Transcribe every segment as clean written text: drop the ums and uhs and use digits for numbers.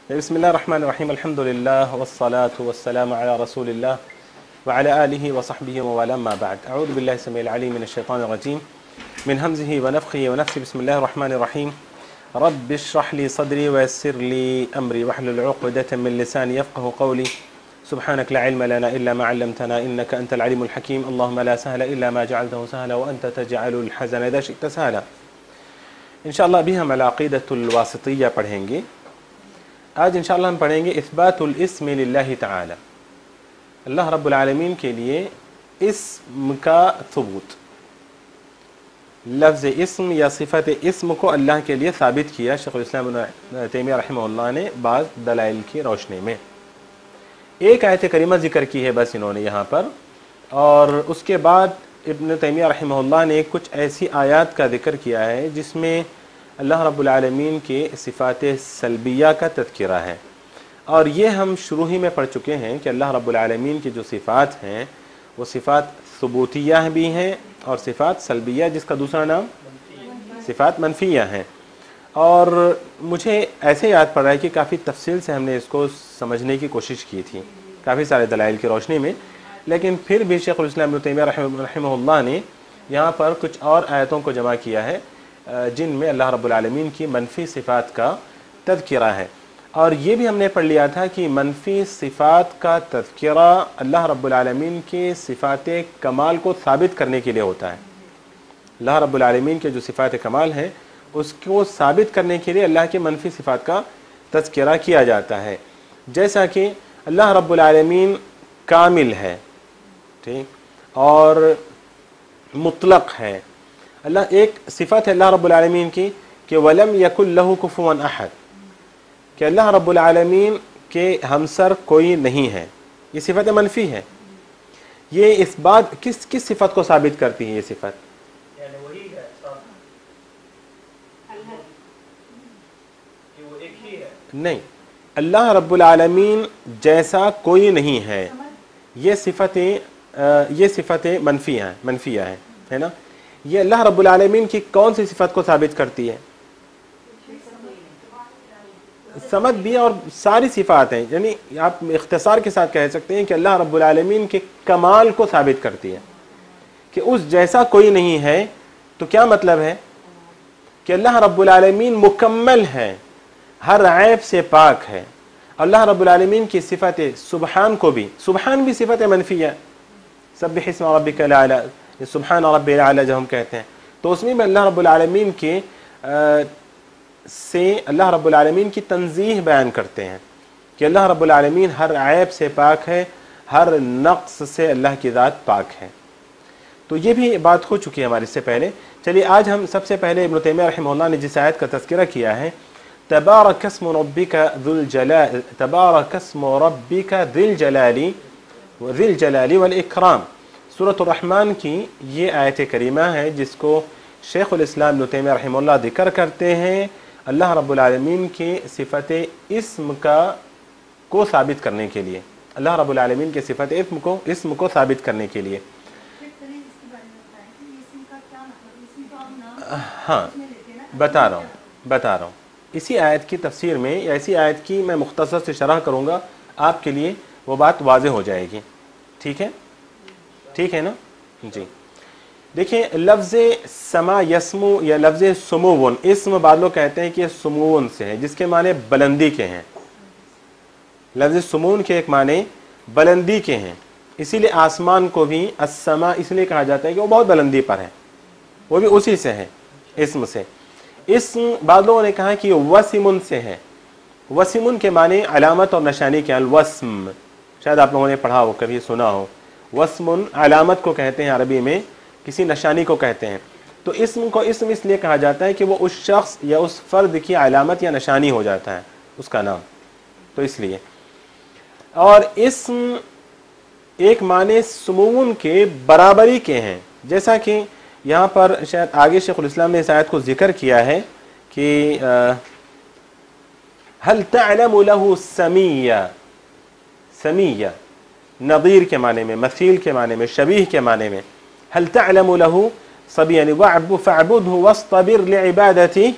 बिस्मिल्लाहिर्रहमानिर्रहीम अल्हम्दुलिल्लाह वस्सलातु वस्सलामु अला रसूलिल्लाह व अला आलिहि व सहबिहि व वला अम्मा बाद। अऊज़ु बिल्लाहि समीइल अलीम मिनश शैतानिर रजीम मिन हमज़िहि व नफ़्ख़िहि व नफ़्सिहि। बिस्मिल्लाहिर्रहमानिर्रहीम। रब्बि इश्रह ली सदरी व यस्सिर ली अमरी वहलुल उक़दतम मिन लिसानी यफ़क़हू क़ौली। सुब्हानक ला इल्म लना इल्ला मा अल्लमतना इन्नका अंतल अलीमुल हकीम। अल्लाहुम्मा ला सहला इल्ला मा जअलतहू सहला व अंत तजअलुल हज़न इज़ा शि'ता सहला। इंशाअल्लाह अभी हम अल-अक़ीदतुल वासितिय्या पढ़ेंगे। आज इंशाअल्लाह हम पढ़ेंगे इस्बातुल इस्मि लिल्लाहि तआला, अल्लाह रब्बुल आलमीन के लिए इस्म का सबूत। लफ्ज़ इस्म या सिफ़त इस्म को अल्लाह के लिए साबित किया शेख़ुल इस्लाम इब्न तैमिया रहमहुल्लाह ने बाज़ दलाइल की रोशनी में। एक आयत करीमा ज़िक्र की है बस इन्होंने यहाँ पर, और उसके बाद इब्न तैमिया रहमहुल्लाह ने कुछ ऐसी आयात का ज़िक्र किया है जिसमें अल्लाह रब्बुल आलमीन के सिफ़ात सल्बिया का तज़किरा है। और ये हम शुरू ही में पढ़ चुके हैं कि अल्लाह रब्बुल आलमीन की जो सिफ़ात हैं वो सिफ़ात सुबूतिया भी हैं और सिफ़ात सल्बिया जिसका दूसरा नाम सिफ़ात मनफिया हैं। और मुझे ऐसे याद पड़ रहा है कि काफ़ी तफसील से हमने इसको समझने की कोशिश की थी काफ़ी सारे दलाइल की रोशनी में, लेकिन फिर भी शेख़ुल इस्लाम इब्न तैमिया रहमहुल्लाह ने यहाँ पर कुछ और आयतों को जमा किया है जिनमें अल्लाह रब्बुल आलमीन की मनफी सिफ़ात का तज़किरा है। और ये भी हमने पढ़ लिया था कि मनफी सिफ़ात का तज़किरा अल्लाह रब्बुल आलमीन के सिफ़ात कमाल को साबित करने के लिए होता है। अल्लाह रब्बुल आलमीन के जो सिफ़ात कमाल हैं उसको साबित करने के लिए अल्लाह के मनफी सिफ़ात का तज़किरा किया जाता है। जैसा कि अल्लाह रब्बुल आलमीन कामिल है, ठीक, और मुतलक है। अल्लाह एक सिफ़त है अल्लाह रब्बुल आलमीन की कि वलम यकुल लहू कुफुवन अहद, कि अल्लाह रब्बुल आलमीन के हमसर कोई नहीं है। ये सिफ़त मनफ़ी है। ये इस बात किस सिफ़त को साबित करती है? ये सिफ़त नहीं, अल्लाह रब्बुल आलमीन जैसा कोई नहीं है। ये सिफ़तें मनफिया हैं, है ना। ये अल्लाह रब्बुल आलमीन की कौन सी सिफ़त को साबित करती है? समद भी और सारी सिफ़ात हैं, यानी आप इख्तिसार के साथ कह सकते हैं कि अल्लाह रब्बुल आलमीन के कमाल को साबित करती है कि उस जैसा कोई नहीं है। तो क्या मतलब है कि अल्लाह रब्बुल आलमीन मुकम्मल है, हर ऐब से पाक है। अल्लाह रब्बुल आलमीन की सिफ़त सुबहान को भी, सुबहान भी सिफ़त मनफिया, सब्बिह इस्म रब्बिकल आला, सुबहान रब्बिल आला जब हम कहते हैं तो उसमें भी अल्लाह रब्बुल आलमीन के से अल्लाह रब्बुल आलमीन की तंज़ीह बयान करते हैं कि अल्लाह रब्बुल आलमीन हर ऐब से पाक है, हर नक़्स से अल्लाह की ज़ात पाक है। तो ये भी बात हो चुकी है हमारी इससे पहले। चलिए आज हम सबसे पहले इब्न तैमिया रहमहुल्लाह ने जिस आयत का तज़किरा किया है, तबारकस्मु रब्बिका ज़ुल जलाली वल इकराम, सूरतुर रहमान की ये आयत करीमा है जिसको शेख़ुल इस्लाम इब्न तैमिया रहमहुल्लाह ज़िक्र करते हैं अल्लाह रब्बुल आलमीन के सिफ़त इस्म को साबित करने के लिए, अल्लाह रब्बुल आलमीन के सिफ़त इस्म को साबित करने के लिए। हाँ, बता रहा हूँ इसी आयत की तफसीर में, या इसी आयत की मैं मुख्तसर से शरह करूँगा, आपके लिए वो बात वाज़ेह हो जाएगी। ठीक है ना जी। देखिए लफ्ज़ समा यस्मु या लफ्ज़ सुमुवन, इस्म बाद लोग कहते हैं कि ये सुमुवन से है जिसके माने बुलंदी के हैं। लफ्ज़ सुमून के एक माने बुलंदी के हैं, इसीलिए आसमान को भी अस्समा इसलिए कहा जाता है कि वो बहुत बुलंदी पर है, वो भी उसी से है, इस्म से। इस्म बाद लोगों ने कहा कि वसीमुन से है। वसीमुन के माने अलामत और निशानी के, वस्म शायद आप लोगों ने पढ़ा हो, कभी सुना हो। वस्मुन अलामत को कहते हैं अरबी में, किसी निशानी को कहते हैं। तो इस्म को इस्म इसलिए कहा जाता है कि वो उस शख्स या उस फ़र्द की अलामत या निशानी हो जाता है उसका नाम, तो इसलिए। और इस्म एक माने सुमून के बराबरी के हैं, जैसा कि यहाँ पर शायद आगे शेख़ुल इस्लाम ने इस आयत को ज़िक्र किया है कि हल तअलमु लहू समीया, समीया नज़ीर के माने में, मसील के माने में, शबीह के माने में। हल तअलमु लहू सभी यानी फ़अबुदहु वस्तबिर लिइबादतिही,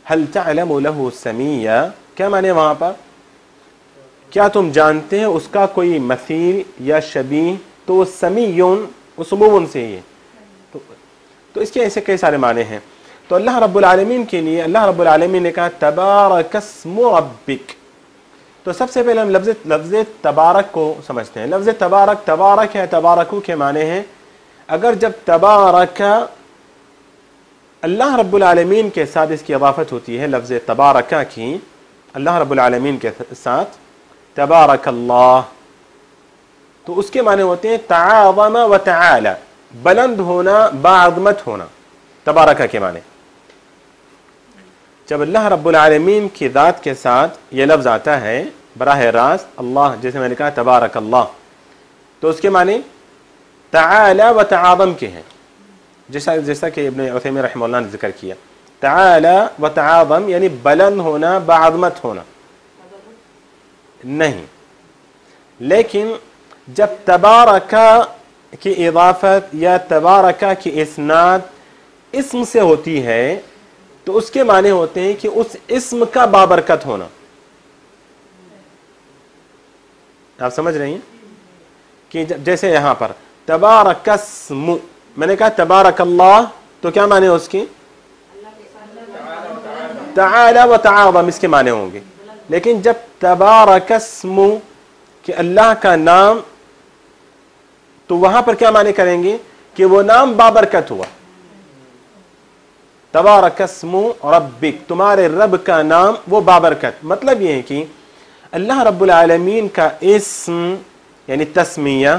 हल तअलमु लहू समीया, क्या माने वहाँ पर? کیا تم جانتے ہیں اس کا کوئی مثیل یا شبیہ؟ تو سمیون اسمون سے ہی ہے، تو اس کے ایسے کئی سارے معنی ہیں. تو اللہ رب العالمین کے لیے اللہ رب العالمین نے کہا تبارک اسم ربک. تو سب سے پہلے ہم لفظ تبارک کو سمجھتے ہیں. لفظ تبارک ہے، تبارکو کے معنی ہیں. اگر جب تبارک اللہ رب العالمین کے ساتھ اس کی اضافت ہوتی ہے، لفظ تبارکہ کی اللہ رب العالمین کے ساتھ، تبارک اللہ، تو اس کے معنی ہوتے ہیں تعاظم و تعالی، بلند ہونا، باعظمت ہونا. تبارکہ کے معنی جب اللہ رب العالمین کی ذات کے ساتھ یہ لفظ آتا ہے براہ راست اللہ، جیسے میں نے کہا تبارک اللہ، تو اس کے معنی تعالی و تعاظم کے ہیں، جیسا کہ ابن عثیمین رحمہ اللہ نے ذکر کیا. تعالی و تعاظم یعنی بلند ہونا، باعظمت ہونا نہیں. لیکن جب تبارکہ کی اضافت یا تبارکہ کی اسناد اسم سے ہوتی ہے تو اس کے معنی ہوتے ہیں کہ اس اسم کا بابرکت ہونا. آپ سمجھ رہے ہیں کہ جیسے یہاں پر تبارک اسم، میں نے کہا تبارک اللہ، تو کیا معنی ہے اس کی؟ تعالی و تعاظم اس کے معنی ہوں گے. لیکن جب تبارک اسم کہ اللہ کا نام، تو وہاں پر کیا معنی کریں گے کہ وہ نام بابرکت ہوا. تبارک اسم ربک، تمہارے رب کا نام وہ بابرکت. مطلب یہ ہے کہ اللہ رب العالمین کا اسم یعنی تسمیہ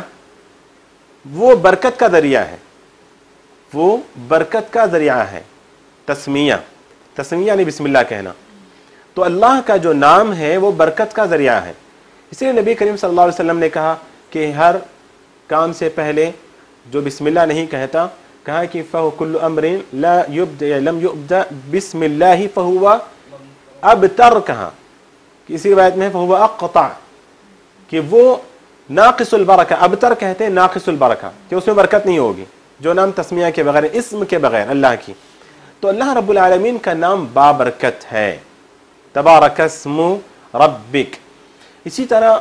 وہ برکت کا ذریعہ ہے، وہ برکت کا ذریعہ ہے. تسمیہ یعنی بسم اللہ کہنا. تو اللہ کا جو نام ہے وہ برکت کا ذریعہ ہے. اس لیے نبی کریم صلی اللہ علیہ وسلم نے کہا کہ ہر کام سے پہلے جو بسم اللہ نہیں کہتا، کہا کہ فَهُ كُلُّ أَمْرٍ لَمْ يُبْدَأْ بِسْمِ اللَّهِ فَهُوَ أَبْتَرْ. کہا کسی روایت میں فَهُوَ أَقْطَعْ کہ وہ ناقص البرکہ، ابتر کہتے ہیں ناقص البرکہ کہ اس میں برکت نہیں ہوگی جو نام تسمیہ کے بغیر، اسم کے بغیر اللہ کی. تو اللہ رب العالمین کا نام بابرکت ہے، تبارک اسم ربک. اسی طرح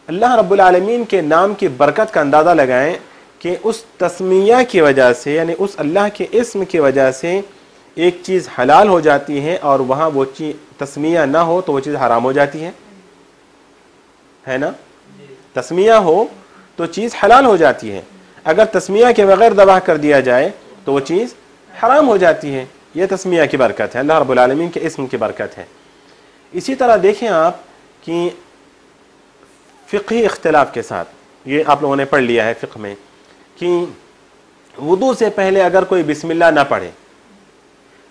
اللہ رب العالمین کے نام کی برکت کا اندازہ لگائیں کہ اس تسمیہ کی وجہ سے، یعنی اس اللہ کے اسم کی وجہ سے ایک چیز حلال ہو جاتی ہے، اور وہاں وہ چیز تسمیہ نہ ہو تو وہ چیز حرام ہو جاتی ہے نا. تسمیہ ہو تو چیز حلال ہو جاتی ہے، اگر تسمیہ کے بغیر ذبح کر دیا جائے تو وہ چیز حرام ہو جاتی ہے. یہ تسمیہ کی برکت ہے، اللہ رب العالمین کے اسم کی برکت ہے. اسی طرح دیکھیں آپ کہ فقہی اختلاف کے ساتھ، یہ آپ لوگوں نے پڑھ لیا ہے فقہ میں، کہ وضو سے پہلے اگر کوئی بسم اللہ نہ پڑھے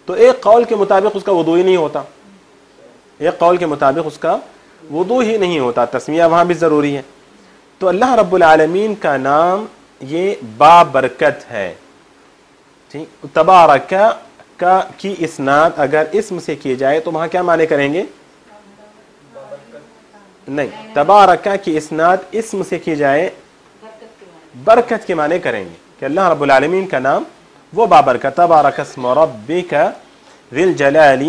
تو ایک قول کے مطابق اس کا وضو ہی نہیں ہوتا، ایک قول کے مطابق اس کا وضو ہی نہیں ہوتا، تسمیہ وہاں بھی ضروری ہے. تو اللہ رب العالمین کا نام یہ بابرکت ہے. تبارک کا کی اسناد اگر اسم سے کی جائے تو وہاں کیا معنی کریں گے؟ نہیں، تبارک کی اسناد اسم سے کی جائے برکت کے معنی کریں گے کہ اللہ رب العالمین کا نام وہ بابرکت. تبارک اسم ربک ذی الجلال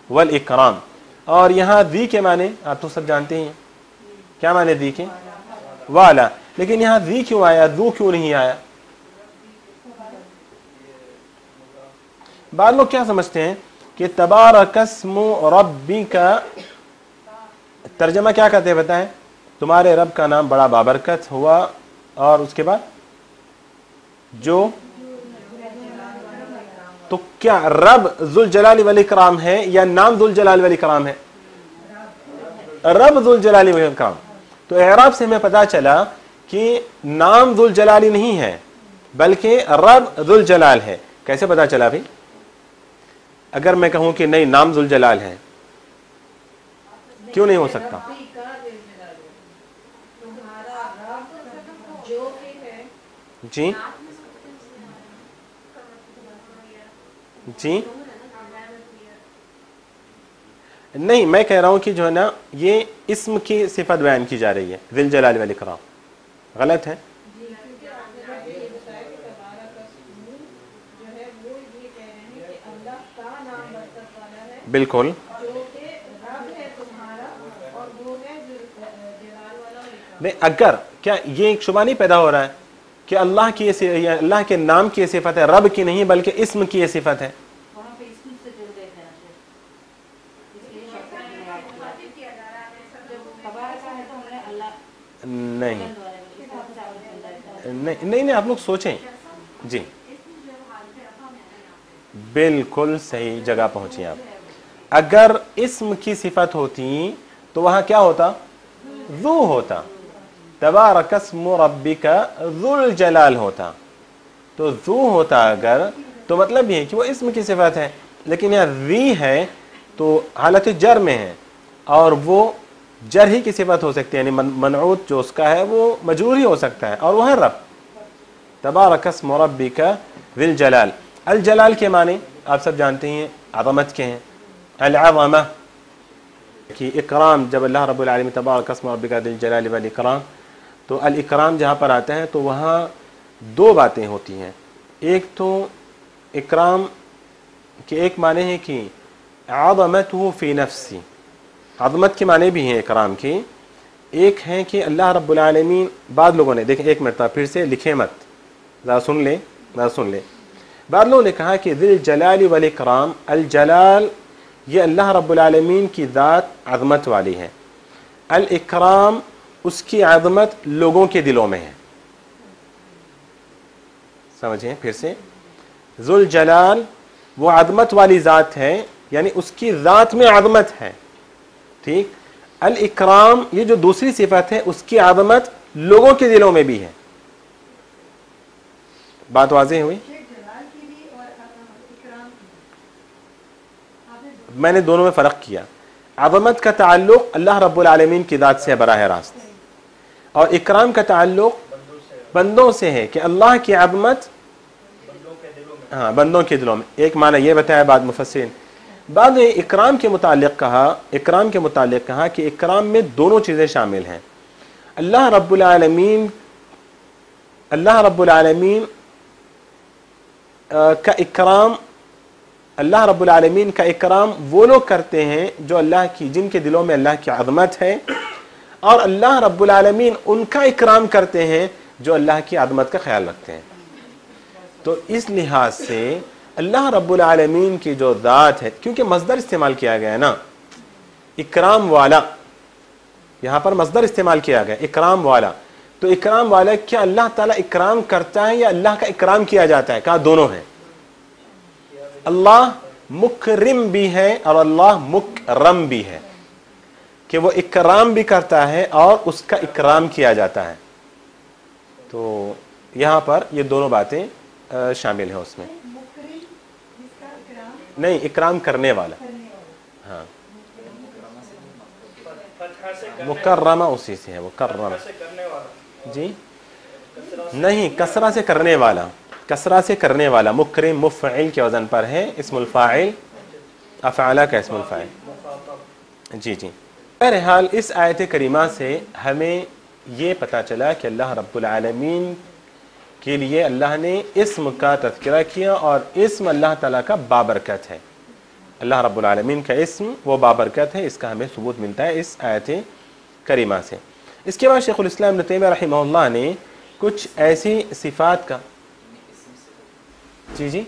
والاکرام. اور یہاں ذی کے معنی آپ تو سب جانتے ہیں، کیا معنی ذی کے؟ والا. لیکن یہاں ذی کیوں آیا، ذو کیوں نہیں آیا؟ بعض لوگ کیا سمجھتے ہیں کہ تبارک اسم ربی کا ترجمہ کیا کہتے ہیں بتائیں؟ تمہارے رب کا نام بڑا بابرکت ہوا، اور اس کے بعد جو، تو کیا رب ذوالجلال والاکرام ہے یا نام ذوالجلال والاکرام ہے؟ رب ذوالجلال والاکرام. تو اعراب سے ہمیں پتا چلا کہ نام ذوالجلال نہیں ہے بلکہ رب ذوالجلال ہے. کیسے پتا چلا بھائی؟ اگر میں کہوں کہ نہیں نام ذوالجلال ہے، کیوں نہیں ہو سکتا؟ جی جی نہیں، میں کہہ رہا ہوں کہ جو ہے نا یہ اسم کی صفت بیان کی جا رہی ہے، ذی الجلال والاکرام. غلط ہے؟ بالکل नहीं, अगर क्या ये एक शुबा नहीं पैदा हो रहा है कि अल्लाह की ये अल्लाह के नाम की ये सिफत है, रब की नहीं बल्कि इस्म की ये सिफत है? नहीं नहीं नहीं, आप लोग सोचें जी, बिल्कुल सही जगह पहुंची आप। अगर इस्म की सिफत होती तो वहां क्या होता? ज़ू होता, तबारकस्मु रब्बिका ज़ुल जलाल होता। तो ज़ू होता अगर, तो मतलब ये है कि वो इस्म की सिफत है, लेकिन यहाँ ज़ी है तो हालत जर में है, और वो जर ही की सिफत हो सकती है, यानी मनऊत जो उसका है वो मजरूर ही हो सकता है, और वो है रब। तबारकस्मु रब्बिका ज़िल जलाल। अल जलाल के माने आप सब जानते हैं अज़मत के हैं। अल अज़मा कि इकराम, जब अल्लाह रब्बुल आलमीन तबारकस्मु रब्बिका ज़िल जलाल वल इकराम, तो अल इकराम जहाँ पर आता है तो वहाँ दो बातें होती हैं। एक तो इकराम के एक माने हैं कि अज़मतहु फ़ी नफ्सी, अज़मत के माने भी हैं इकराम के। एक है कि अल्लाह रब्बुल आलमीन, बाद लोगों ने, देखें एक मरतबा फिर से लिखे मत, ज़रा सुन ले। बाद लोगों ने कहा कि ज़िल जलाल वल इकराम, अल जलाल ये अल्लाह रब्बुल आलमीन की ज़ात अज़मत वाली है, अल इकराम उसकी अज़मत लोगों के दिलों में है। समझें फिर से, ज़ुल जलाल वो अज़मत वाली ज़ात है, यानी उसकी ज़ात में अज़मत है, ठीक। अल इकराम ये जो दूसरी सिफत है उसकी अज़मत लोगों के दिलों में भी है। बात वाज़ेह हुई? मैंने दोनों में फ़र्क किया। अज़मत का ताल्लुक़ अल्लाह रब्बुल आलमीन की ज़ात से बराह रास्त, और इकराम का ताल्लुक़ बंदों से है कि अल्लाह की अज़मत हाँ बंदों के दिलों में। एक माना ये बताया बाद मुफस्सिरीन। बाद में इकराम के मुतालिक कहा कि इकराम में दोनों चीज़ें शामिल हैं। अल्लाह रब्बुल आलमीन का इकराम, अल्लाह रब्बुल आलमीन का इकराम वो लोग करते हैं जो अल्लाह की, जिनके दिलों में अल्लाह की अज़मत है, और अल्लाह रब्बुल आलमीन उनका इकराम करते हैं जो अल्लाह की अज़मत का ख्याल रखते हैं। तो इस लिहाज से अल्लाह रब्बुल आलमीन की जो ज़ात है, क्योंकि मस्दर इस्तेमाल किया गया है ना, इकराम वाला, यहाँ पर मस्दर इस्तेमाल किया गया इकराम वाला, तो इकराम वाला क्या अल्लाह ताला इकराम करता है या अल्लाह का इकराम किया जाता है? कहा दोनों हैं। अल्लाह मुकरिम भी है और अल्लाह मुकरम भी है, कि वो इकराम भी करता है और उसका इकराम किया जाता है। तो यहाँ पर ये दोनों बातें शामिल हैं उसमें। नहीं, इकराम करने वाला, हाँ, मुकर्रमा उसी से है, मुकर्रमा जी नहीं, कसरा से करने वाला, कसरा से करने वाला। मुकरिम मुफ़इल के वज़न पर है, इस्मुल फ़ाइल, अफ़अला का इस्मुल फ़ाइल। जी। बहरहाल इस आयत करीमा से हमें ये पता चला कि अल्लाह रब्बुल आलमीन के लिए अल्लाह ने इस्म का तज़किरा किया, और इस्म अल्लाह ताला का बाबरकत है। अल्लाह रब्बुल आलमीन का इस्म वो बाबरकत है, इसका हमें सबूत मिलता है इस आयत करीमा से। इसके बाद शेखुल इस्लाम इब्न तैमिया रहमहुल्लाह ने कुछ ऐसी सिफ़ात का, जी,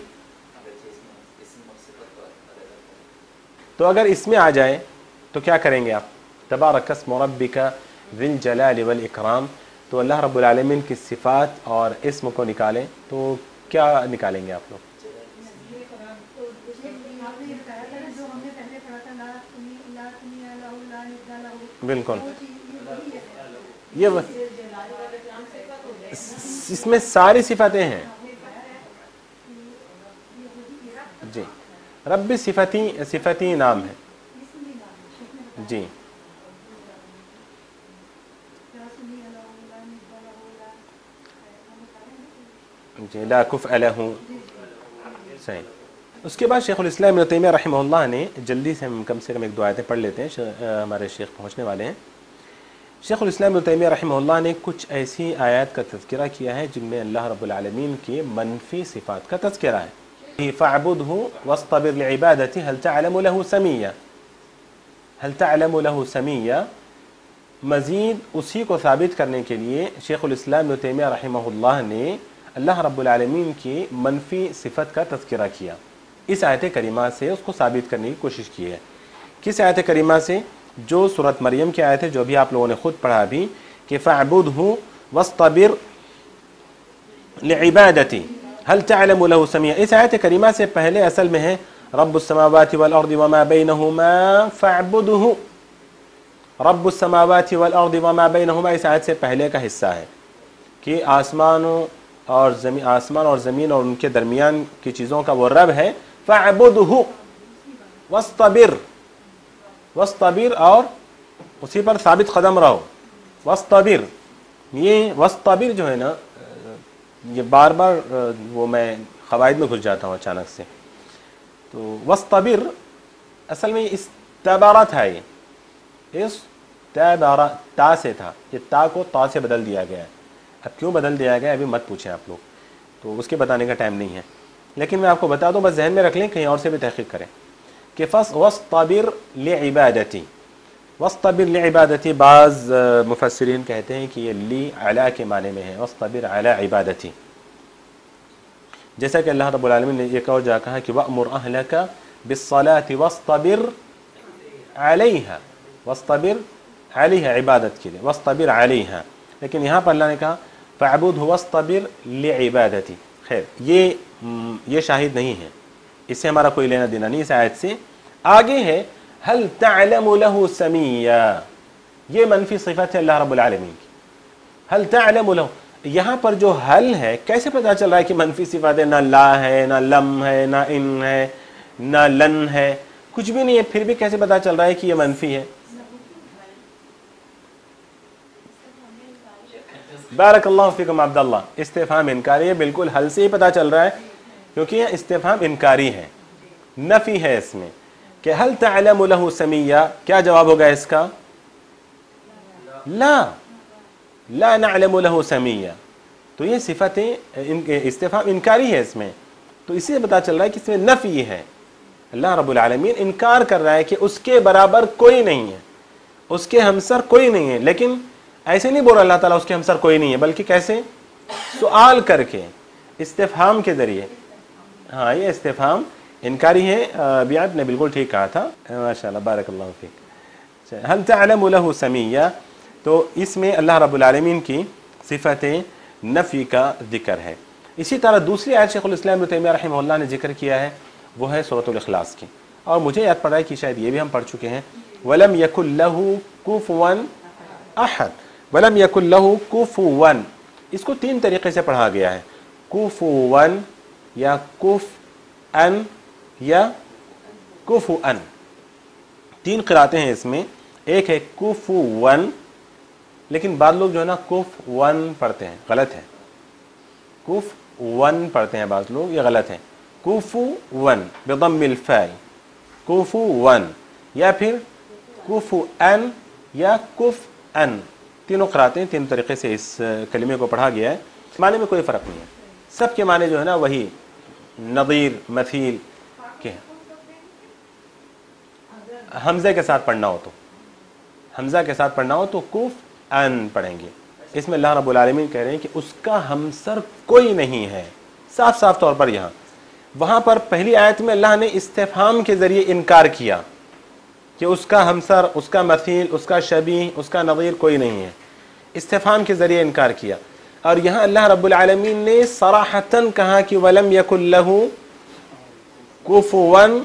तो अगर इसमें आ जाए तो क्या करेंगे आप? तबारकस्मु रब्बिका ज़िल जलाल वल इकराम, तो अल्लाह रब्बुल आलमीन की सिफ़ात और इस्म को निकालें तो क्या निकालेंगे आप लोग? बिल्कुल, ये इसमें सारी सिफातें हैं जी। रब्बी सिफती नाम है जी। ला कुफ़अ लहू, सही। उसके बाद शेखुल इस्लाम इब्न तैमिया रहमहुल्लाह ने, जल्दी से हम कम एक दो आयतें पढ़ लेते हैं, हमारे शेख पहुँचने वाले हैं। शेखुल इस्लाम इब्न तैमिया रहमहुल्लाह ने कुछ ऐसी आयत का तज़किरा किया है जिनमें अल्लाह रब्बुल आलमीन की मनफी सिफ़ात का तज़किरा है। फ़अबुदहु वस्तबिर लिइबादतिही हल तअलमु लहू समिय्या, हल तअलमु लहू समिय्या, मज़ीद उसी को साबित करने के लिए शेखुल इस्लाम इब्न तैमिया रहमहुल्लाह ने अल्लाह रब्बुल आलमीन की मनफी सिफ़त का तज़किरा किया। इस आयत करीमा से उसको साबित करने की कोशिश की है। किस आयत करीमा से? जो सूरत मरियम की आयत है, जो भी आप लोगों ने खुद पढ़ा अभी, कि फ़अबुदहु वस्तबिर लिइबादती हल तअलमु लहु समिया। इस आयत करीमा से पहले असल में है रब्बुस समावाति वल अर्दि वमा बैनहुमा फ़अबुदहु। रब्बुस समावाति वल अर्दि वमा बैनहुमा इस आयत से पहले का हिस्सा है कि आसमान और ज़मीन और उनके दरमियान की चीज़ों का वो रब है। फ़अबुदहु वस्तबिर, वस्तबिर और उसी पर साबित कदम रहो। वस्तबिर, ये वस्तबिर जो है ना, ये बार बार वो मैं क़वाइद में घुस जाता हूँ अचानक से। तो वस्तबिर असल में इस्तबारा था, ये इस तबारा ता से था, ये ता को ता से बदल दिया गया है। अब क्यों बदल दिया गया अभी मत पूछें आप लोग, तो उसके बताने का टाइम नहीं है, लेकिन मैं आपको बता दूं, बस जहन में रख लें, कहीं और से भी तहक़ीक़ करें कि वस्तबिर लिइबादती। वस्तबिर लिइबादती बाज़ मुफस्सिरीन कहते हैं कि ये ली अला के माने में है, वस्तबिर अला इबादती। जैसा कि अल्लाह रब्बुल आलमीन ने एक और जगह कहा कि वअमुर अहलका बिस्सलाति वस्तबिर अलैहा, वस्तबिर अलैहा इबादत के लिए, वस्तबिर अलैहा। लेकिन यहाँ पर अल्लाह ने कहा फ़अबुदहु वस्तबिर लिइबादती। खैर, ये शाहिद नहीं है, इससे हमारा कोई लेना देना नहीं। इस आयत से आगे है हल तअलमु लहु समिया, ये मनफी सिफत है अल्लाह रब्बुल आलमीन की। हल तअलमु लहु, यहाँ पर जो हल है, कैसे पता चल रहा है कि मनफी सिफत है? ना ला है, ना लम है, ना इन है, ना लन है, कुछ भी नहीं है, फिर भी कैसे पता चल रहा है कि ये मनफी है? बारकल्लाहु फीकुम अब्दुल्लाह, इस्तिफहाम इनकारी है, बिल्कुल हल से ही पता चल रहा है, क्योंकि यह इस्तिफहाम इनकारी है, नफी है इसमें कि हल तअलमु लहु समिया। क्या जवाब होगा इसका? ला नअलमु लहु समिया। तो ये सिफतें इस्तिफहाम इनकारी है इसमें, तो इसी पता चल रहा है कि इसमें नफी है। अल्लाह रब्बुल आलमीन इनकार कर रहा है कि उसके बराबर कोई नहीं है, उसके हमसर कोई नहीं है। लेकिन ऐसे नहीं बोल रहा अल्लाह ताला उसके हमसर कोई नहीं है, बल्कि कैसे? सुआल करके, इस्तिफहाम के ज़रिए। हाँ, ये इस्तिफहाम इनकारी है। अभी आपने बिल्कुल ठीक कहा था, माशाअल्लाह, बारकल्लाहु फीक। हल तअलमु लहु समिया, तो इसमें अल्लाह रब्बुल आलमीन की सिफ़तें नफ़ी का ज़िक्र है। इसी तरह दूसरी आयत शेखुल इस्लाम इब्न तैमिया रहमहुल्लाह ने जिक्र किया है, वो है सूरतुल इखलास की, और मुझे याद पड़ रहा है कि शायद ये भी हम पढ़ चुके हैं। वलम यकुल लहु कुफुवन अहद, वलम यकुल लहु कुफुवन, इसको तीन तरीक़े से पढ़ा गया है, कुफुवन या कुफ़अन या कुफुअन। तीन क़िरातें हैं इसमें, एक है कुफुवन, लेकिन बाद लोग जो है ना कुफवन पढ़ते हैं, गलत है, कुफवन पढ़ते हैं बाद लोग, ये गलत है। कुफुवन बिदम्मिल फ़ाई, कुफुवन, या फिर कुफुअन या कुफ़अन। तीनों क़िरातें, तीन तरीक़े से इस कलिमे को पढ़ा गया है। माने में कोई फ़र्क नहीं है, सबके माने जो है ना वही नज़ीर मसील के हैं। हमज़े के साथ पढ़ना हो तो, हमज़ा के साथ पढ़ना हो तो कुफ़अन पढ़ेंगे। इसमें अल्लाह रब्बुल आलमीन कह रहे हैं कि उसका हमसर कोई नहीं है, साफ साफ तौर पर। यहाँ वहाँ पर पहली आयत में अल्लाह ने इस्तिफ़हाम के ज़रिए इनकार किया कि उसका हमसर, उसका मसील, उसका शबी, उसका नज़ीर कोई नहीं है, इस्तिफ़हाम के ज़रिए इनकार किया। और यहाँ अल्लाह रब्बुल आलमीन ने सराहतन कहा कि वलम यकुल लहु कुफुवन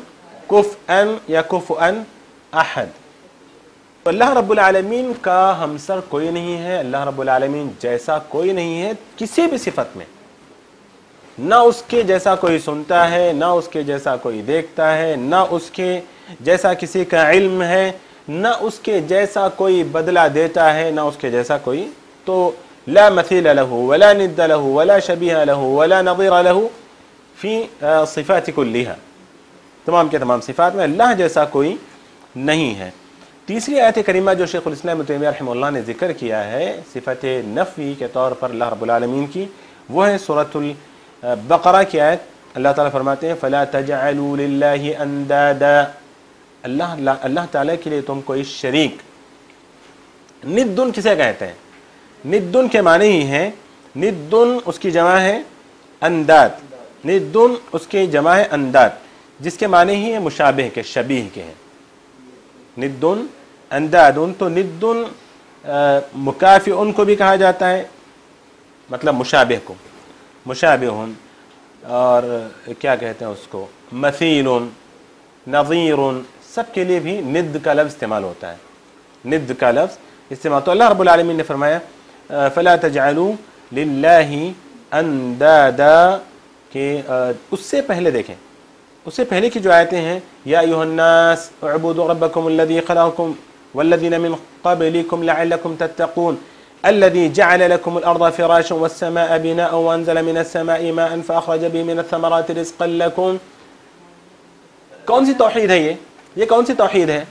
कुफ़अन या कुफ़अन अहद। तो अल्लाह रब्बुल आलमीन का हमसर कोई नहीं है, अल्लाह रब्बुल आलमीन जैसा कोई नहीं है किसी भी सिफत में। ना उसके जैसा कोई सुनता है, ना उसके जैसा कोई देखता है, ना उसके जैसा किसी का इल्म है, ना उसके जैसा कोई बदला देता है, ना उसके जैसा कोई। तो ला मसील लहू वला निद्द लहू वला शबीह लहू वला नज़ीर लहू फ़ी सिफ़ात कुल्लिहा, तमाम के तमाम सिफ़ात में अल्लाह जैसा कोई नहीं है। तीसरी आयत करीमा जो शेखुल इस्लाम इब्न तैमिया रहमहुल्लाह ने जिक्र किया है सिफ़त नफ़ी के तौर पर अल्लाह रब्बुल आलमीन की, वो है सूरतुल बक़रा की आयत। अल्लाह ताला फरमाते हैं फ़ला तजअलू लिल्लाहि अंदादा, अल्लाह ताला के लिए तुम कोई शरीक निद्दुन किसे कहते हैं? निद्दुन के माने ही हैं, निद्दुन उसकी जमा है अंदाद, निद्दुन उसकी जमा है अंदाद, जिसके माने ही है मुशाबिह के, शबीह के हैं। निद्दुन अंदादुन, तो निद्दुन मुकाफी उनको भी कहा जाता है, मतलब मुशाबिह को, मुशाबिहुन, और क्या कहते हैं उसको, मसीलुन, नज़ीरुन, सब के लिए भी निद्द का लफ्ज़ इस्तेमाल होता है, निद्द का लफ्ज़ इस्तेमाल। तो अल्लाह रब्बुल आलमीन ने फरमाया फ़ला तजअलू लिल्लाहि अंदादा के, उससे पहले देखें, उससे पहले की जो आयतें हैं, या अय्युहन्नास उअबुदू रब्बकुमुल्लज़ी खलक़कुम वल्लज़ीना मिन क़ब्लिकुम लअल्लकुम तत्तक़ून अल्लज़ी जअल लकुमुल अर्ज़ फ़िराशन वस्समाअ बिनाअन वअन्ज़ल मिनस्समाइ माअन फ़अख़रज बिही मिनस्समराति रिज़क़न लकुम। कौन सी तौहीद है ये कौन सी तौहीद है?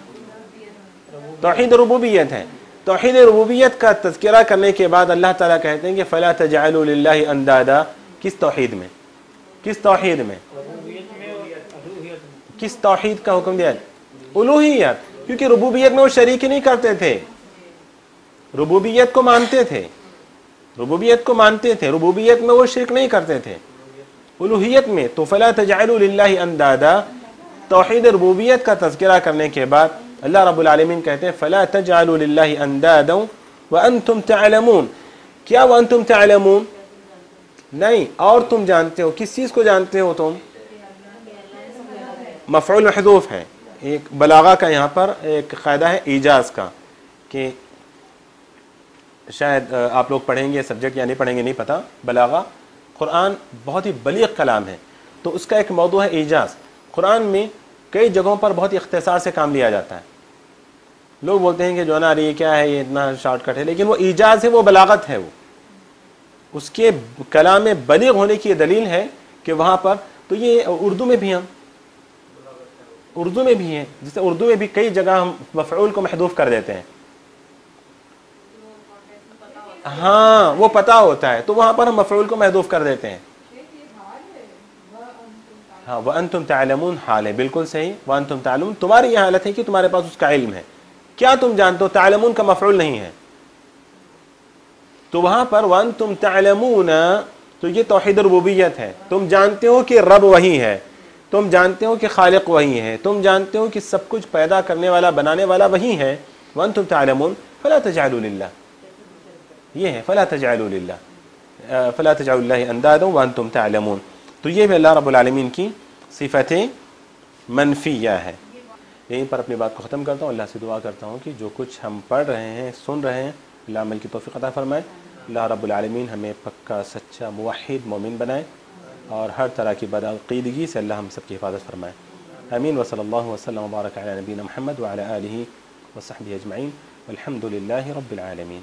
तौहीद रुबूबियत है। तौहीद रुबूबियत का तज़किरा करने के बाद अल्लाह ताला कहते हैं कि फ़ला तजअलू लिल्लाहि अंदादा। किस तौहीद में? किस तौहीद में? किस तौहीद का हुक्म दिया? उलूहियत, क्योंकि रुबूबियत में वो शरीक नहीं करते थे, रुबूबियत को मानते थे, रुबूबियत को मानते थे, रुबूबियत में वो शिरक नहीं करते थे। उलूहियत में तो फ़ला तजअलू लिल्लाहि अंदादा, तौहीद रुबूबियत का तज़किरा करने के बाद अल्लाह रब्बुल आलमीन कहते हैं फ़ला तजअलू लिल्लाहि अंदादा व अंतुम तअलमून। क्या व अंतुम तअलमून? नहीं, और तुम जानते हो। किस चीज़ को जानते हो तुम? मफ़ऊल महज़ूफ़ है। एक बलागा का यहाँ पर एक क़ायदा है ईजाज़ का, कि शायद आप लोग पढ़ेंगे सब्जेक्ट या नहीं पढ़ेंगे नहीं पता। बलागा कुरान बहुत ही बलीग़ कलाम है, तो उसका एक मौदू है ईजाज़। कुरान में कई जगहों पर बहुत ही इख्तिसार से काम लिया जाता है। लोग बोलते हैं कि जो ना ये क्या है, ये इतना शॉर्टकट है, लेकिन वो ईजाज़ है, वो बलागत है, वो उसके कलाम में बलीग़ होने की दलील है कि वहाँ पर, तो ये उर्दू में भी, हम उर्दू में भी हैं, जैसे उर्दू में भी कई जगह हम मफ़ऊल को महदूफ़ कर देते हैं। हाँ, वो पता होता है, तो वहाँ पर हम मफ़ऊल को महदूफ़ कर देते हैं। हाँ, व अंतुम तअलमून हाल है, बिल्कुल सही। व अंतुम तअलमून, तुम्हारी यह हालत है कि तुम्हारे पास उसका इल्म है। क्या तुम जानते हो? तअलमून का मफ़ऊल नहीं है, तो वहाँ पर व अंतुम तअलमून, तो ये तौहीद रुबूबियत है। तुम जानते हो कि रब वही है, तुम जानते हो कि खालिक वही है, तुम जानते हो कि सब कुछ पैदा करने वाला बनाने वाला वही है। व अंतुम तअलमून फ़ला तजअलू लिल्लाह, ये है फ़ला तजअलू लिल्लाह, फ़ला तजअलू लिल्लाहि अंदादा व अंतुम तअलमून। तो ये भी अल्लाह रब्बुल आलमीन की सिफ़तें मनफिया है। यहीं पर अपनी बात को ख़त्म करता हूँ। अल्लाह से दुआ करता हूँ कि जो कुछ हम पढ़ रहे हैं, सुन रहे हैं, अल्लाह अमल की तौफ़ीक़ अता फ़रमाए। अल्लाह रब्बुल आलमीन हमें पक्का सच्चा मुवहिद मोमिन बनाए और हर तरह की बदअक़ीदगी से अल्लाह हम सब की हिफाज़त फ़रमाए। आमीन। व सल्लल्लाहु वसल्लम व बारक अला नबीना मुहम्मद व अला आलिहि व सहबिहि अजमईन। वल्हम्दुलिल्लाहि रब्बिल आलमीन।